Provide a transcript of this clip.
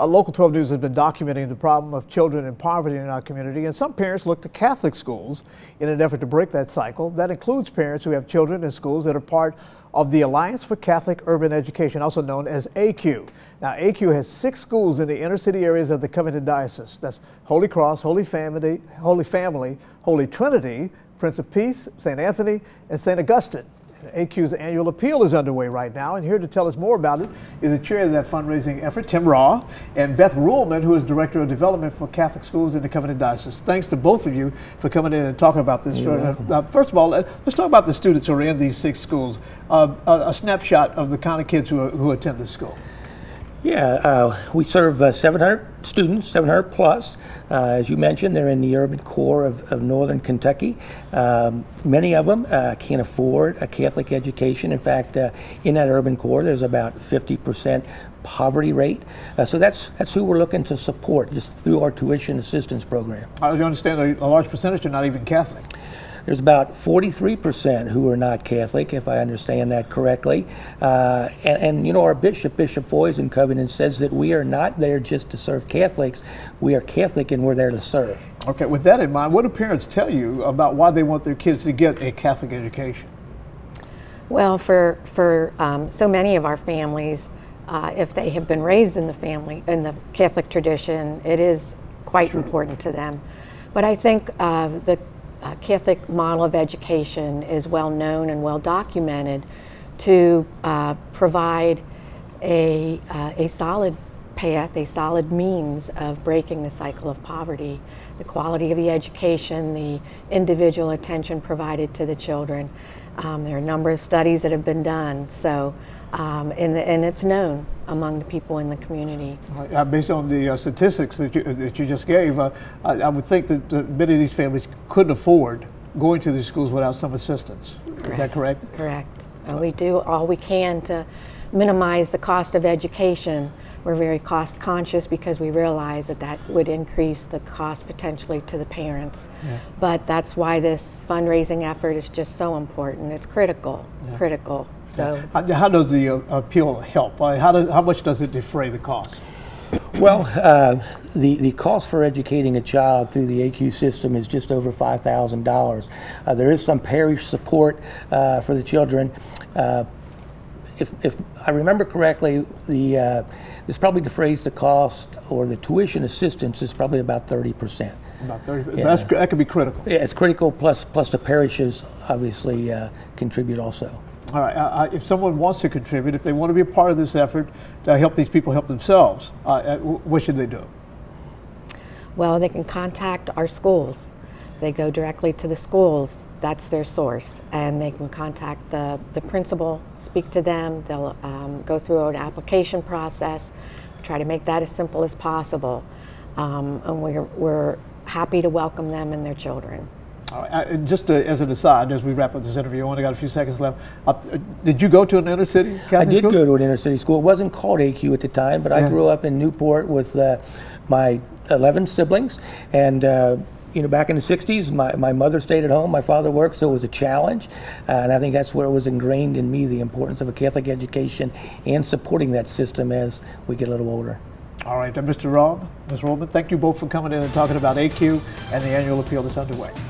Local 12 News has been documenting the problem of children in poverty in our community, and some parents look to Catholic schools in an effort to break that cycle. That includes parents who have children in schools that are part of the Alliance for Catholic Urban Education, also known as ACUE. Now, ACUE has 6 schools in the inner city areas of the Covington Diocese. That's Holy Cross, Holy Family, Holy Trinity, Prince of Peace, St. Anthony, and St. Augustine. ACUE's annual appeal is underway right now, and here to tell us more about it is the chair of that fundraising effort, Tim Rawe, and Beth Ruehlmann, who is Director of Development for Catholic Schools in the Covington Diocese. Thanks to both of you for coming in and talking about this. First of all, let's talk about the students who are in these 6 schools, a snapshot of the kind of kids who attend this school. Yeah, we serve 700 students, 700 plus. As you mentioned, they're in the urban core of northern Kentucky. Many of them can't afford a Catholic education. In fact, in that urban core, there's about 50% poverty rate. So that's who we're looking to support just through our tuition assistance program. I understand a large percentage are not even Catholic. There's about 43% who are not Catholic, if I understand that correctly. And you know, our bishop, Bishop Foy's in Covington, says that we are not there just to serve Catholics. We are Catholic and we're there to serve. Okay, with that in mind, what do parents tell you about why they want their kids to get a Catholic education? Well, for so many of our families, if they have been raised in the Catholic tradition, it is quite important to them. But I think the Catholic model of education is well known and well documented to provide a solid path, a solid means of breaking the cycle of poverty. The quality of the education, the individual attention provided to the children. There are a number of studies that have been done, so and it's known among the people in the community. Based on the statistics that you just gave, I would think that many of these families couldn't afford going to these schools without some assistance. Correct. Is that correct? Correct. We do all we can to minimize the cost of education. We're very cost conscious because we realize that would increase the cost potentially to the parents. Yeah. But that's why this fundraising effort is just so important. It's critical, critical. So, how does the appeal help? How much does it defray the cost? Well, the cost for educating a child through the ACUE system is just over $5,000. There is some parish support for the children. If I remember correctly, this probably defrays the cost, or the tuition assistance is probably about 30%. About 30%. Yeah. That could be critical. Yeah, it's critical. Plus the parishes obviously contribute also. All right. If someone wants to contribute, if they want to be a part of this effort to help these people help themselves, what should they do? Well, they can contact our schools. They go directly to the schools. That's their source, and they can contact the principal, speak to them. They'll go through an application process, try to make that as simple as possible, and we're happy to welcome them and their children. All right. Just as an aside, as we wrap up this interview, I only got a few seconds left. Did you go to an inner city Catholic I did school? Go to an inner city school. It wasn't called ACUE at the time, but I grew up in Newport with my 11 siblings, and you know, back in the 60s, my mother stayed at home, my father worked, so it was a challenge. And I think that's where it was ingrained in me, the importance of a Catholic education and supporting that system as we get a little older. All right, Mr. Rawe, Ms. Ruehlmann, thank you both for coming in and talking about ACUE and the annual appeal that's underway.